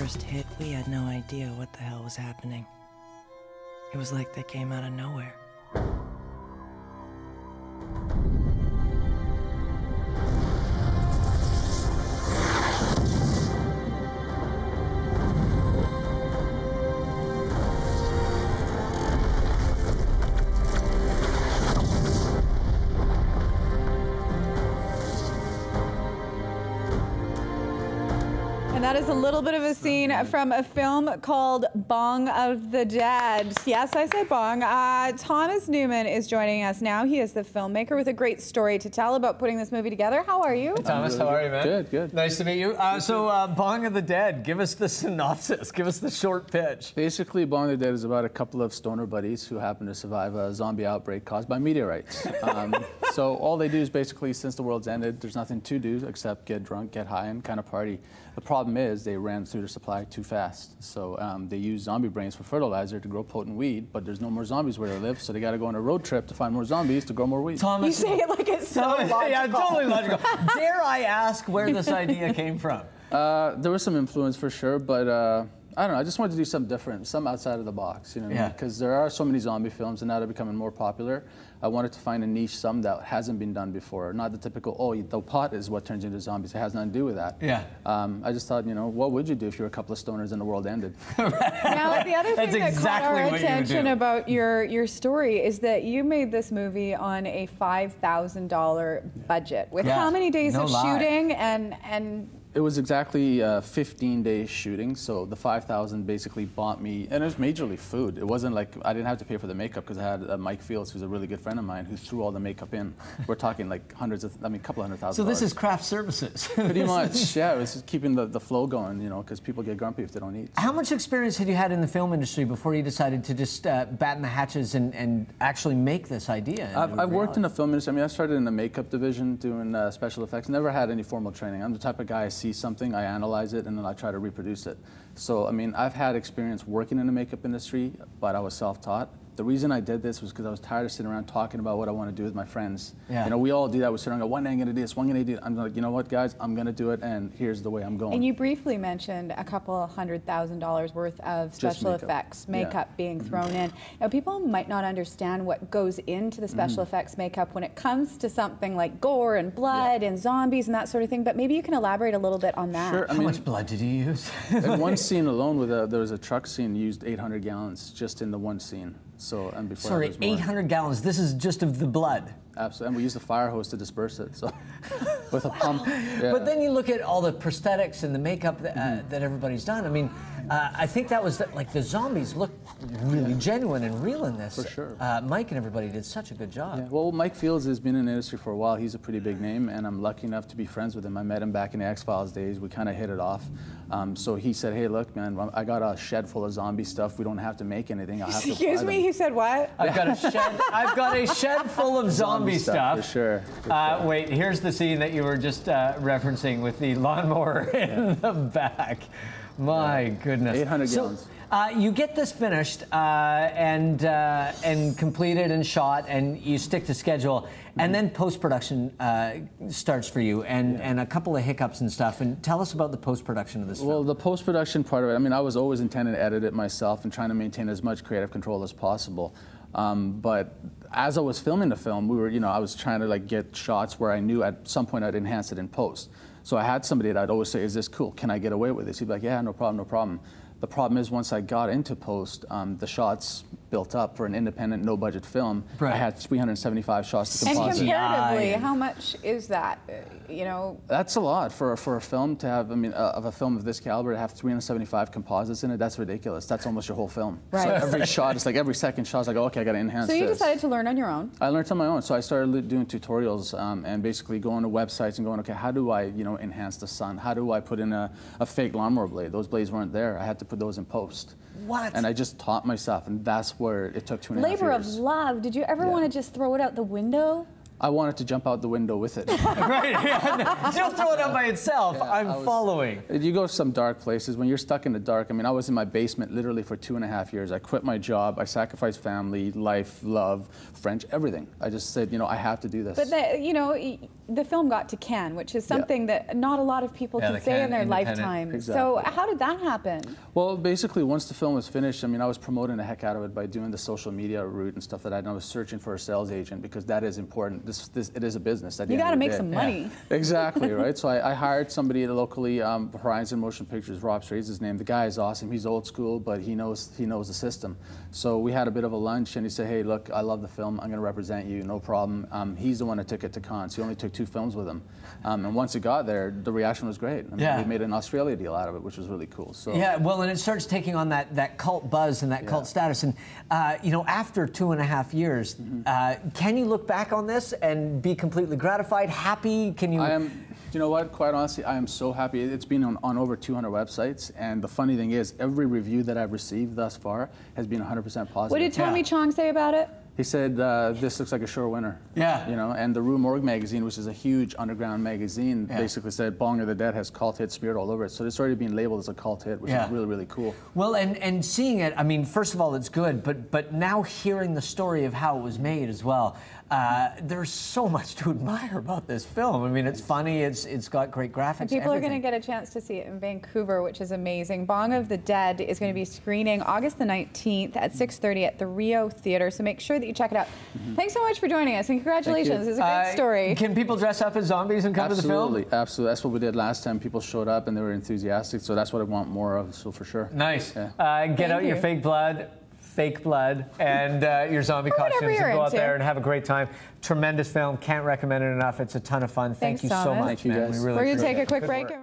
first hit, we had no idea what the hell was happening. It was like they came out of nowhere. That is a little bit of a scene from a film called Bong of the Dead. Yes, I said Bong. Thomas Newman is joining us now. He is the filmmaker with a great story to tell about putting this movie together. How are you? Hey, Thomas, how are you, man? Good, good. Nice to meet you. Bong of the Dead, give us the synopsis. Give us the short pitch. Basically, Bong of the Dead is about a couple of stoner buddies who happen to survive a zombie outbreak caused by meteorites. So all they do is basically, since the world's ended, there's nothing to do except get drunk, get high, and kind of party. The problem is they ran through the supply too fast. So they use zombie brains for fertilizer to grow potent weed, but there's no more zombies where they live, so they got to go on a road trip to find more zombies to grow more weed. Thomas, you say it like it's so logical. Yeah, totally logical. Dare I ask where this idea came from? There was some influence for sure, but I don't know, I just wanted to do something different, something outside of the box, you know what I mean? Because there are so many zombie films and now they're becoming more popular. I wanted to find a niche, some that hasn't been done before. Not the typical, oh, the pot is what turns you into zombies. It has nothing to do with that. Yeah. I just thought, you know, what would you do if you were a couple of stoners and the world ended? Now, the other thing that caught our attention about your story is that you made this movie on a $5,000 budget. With how many days of shooting and It was exactly 15 days shooting, so the $5,000 basically bought me, and it was majorly food. It wasn't like I didn't have to pay for the makeup because I had Mike Fields, who's a really good friend of mine, who threw all the makeup in. We're talking like a couple of $100,000. So this is craft services. Pretty much, yeah. It was just keeping the flow going, you know, because people get grumpy if they don't eat. So. How much experience had you had in the film industry before you decided to just batten the hatches and actually make this idea? I've worked in the film industry. I mean, I started in the makeup division doing special effects. Never had any formal training. I'm the type of guy I see something, I analyze it, and then I try to reproduce it. So, I mean, I've had experience working in the makeup industry, but I was self-taught. The reason I did this was because I was tired of sitting around talking about what I want to do with my friends. Yeah. You know, we all do that. We sit around and go, one day I'm going to do this, one day I'm going to do it. I'm like, you know what, guys? I'm going to do it, and here's the way I'm going. And you briefly mentioned a couple $100,000 worth of special effects, makeup being thrown in. Now, people might not understand what goes into the special effects makeup when it comes to something like gore and blood and zombies and that sort of thing, but maybe you can elaborate a little bit on that. Sure. How much blood did you use? In one scene alone, there was a truck scene used 800 gallons just in the one scene. So, and before sorry, 800 gallons. This is just of the blood. Absolutely, and we used a fire hose to disperse it. So, with a pump. Yeah. But then you look at all the prosthetics and the makeup that everybody's done. I mean, I think that was like the zombies look really genuine and real in this. For sure. Mike and everybody did such a good job. Yeah. Well, Mike Fields has been in the industry for a while. He's a pretty big name, and I'm lucky enough to be friends with him. I met him back in the X-Files days. We kind of hit it off. So he said, "Hey, look, man, I got a shed full of zombie stuff. We don't have to make anything. I'll have to Excuse me, he said what? I've got a shed. I've got a shed full of zombie stuff. For sure. For sure. Wait, here's the scene that you were just referencing with the lawnmower in the back. My goodness. 800 gallons. You get this finished and completed and shot, and you stick to schedule, and then post-production starts for you, and a couple of hiccups and stuff. And tell us about the post-production of this film. Well, the post-production part of it, I mean, I was always intending to edit it myself and trying to maintain as much creative control as possible. But as I was filming the film, we were, you know, I was trying to like get shots where I knew at some point I'd enhance it in post. So I had somebody that I'd always say, "Is this cool? Can I get away with this?" He'd be like, "Yeah, no problem, no problem." The problem is once I got into post, the shots built up for an independent, no-budget film. Right. I had 375 shots to composite. And comparatively, how much is that? You know, that's a lot for a film to have. I mean, of a film of this caliber to have 375 composites in it. That's ridiculous. That's almost your whole film. Right. So every shot, it's like every second shot is like, oh, okay, I got to enhance this. So you decided to learn on your own. I learned on my own. So I started doing tutorials and basically going to websites and going, okay, how do I, you know, enhance the sun? How do I put in a fake lawnmower blade? Those blades weren't there. I had to put those in post. What? And I just taught myself, and that's where it took 2.5 years. Labor of love. Did you ever want to just throw it out the window? I wanted to jump out the window with it. Right, yeah. Don't throw it out by itself. Yeah, I'm following. You go to some dark places. When you're stuck in the dark, I mean, I was in my basement literally for 2.5 years. I quit my job. I sacrificed family, life, love, French, everything. I just said, you know, I have to do this. But, you know, the film got to Cannes, which is something that not a lot of people can say in their lifetime. Exactly. So how did that happen? Well, basically, once the film was finished, I mean, I was promoting the heck out of it by doing the social media route and stuff like that. And I was searching for a sales agent because that is important. It is a business. You got to make some money. Yeah. Exactly, right? So I hired somebody locally, Horizon Motion Pictures, Rob Strays his name. The guy is awesome. He's old school, but he knows the system. So we had a bit of a lunch, and he said, hey, look, I love the film. I'm going to represent you, no problem. He's the one that took it to Cannes. So he only took 2 films with him. And once it got there, the reaction was great. I mean, we made an Australia deal out of it, which was really cool. So yeah, well, and it starts taking on that cult buzz and that cult status. And you know, after 2.5 years, can you look back on this and be completely gratified, happy? Can you? I am. You know what? Quite honestly, I am so happy. It's been on over 200 websites, and the funny thing is, every review that I've received thus far has been 100% positive. What did Tommy Chong say about it? He said, this looks like a sure winner. Yeah. You know, and the Rue Morgue magazine, which is a huge underground magazine, basically said Bong of the Dead has cult hit smeared all over it. So it's already been labeled as a cult hit, which is really, really cool. Well, and seeing it, I mean, first of all, it's good, but now hearing the story of how it was made as well, there's so much to admire about this film. I mean, it's funny, it's got great graphics. And people are going to get a chance to see it in Vancouver, which is amazing. Bong of the Dead is going to be screening August the 19th at 6:30 at the Rio Theatre, so make sure that you check it out. Thanks so much for joining us, and congratulations. It's a great story. Can people dress up as zombies and come to the film? Absolutely. That's what we did last time. People showed up and they were enthusiastic, so that's what I want more of, so for sure. Nice. Get out your fake blood, and your zombie costumes, and go out there and have a great time. Tremendous film. Can't recommend it enough. It's a ton of fun. Thank you so much, man. We really We're going to take a quick break.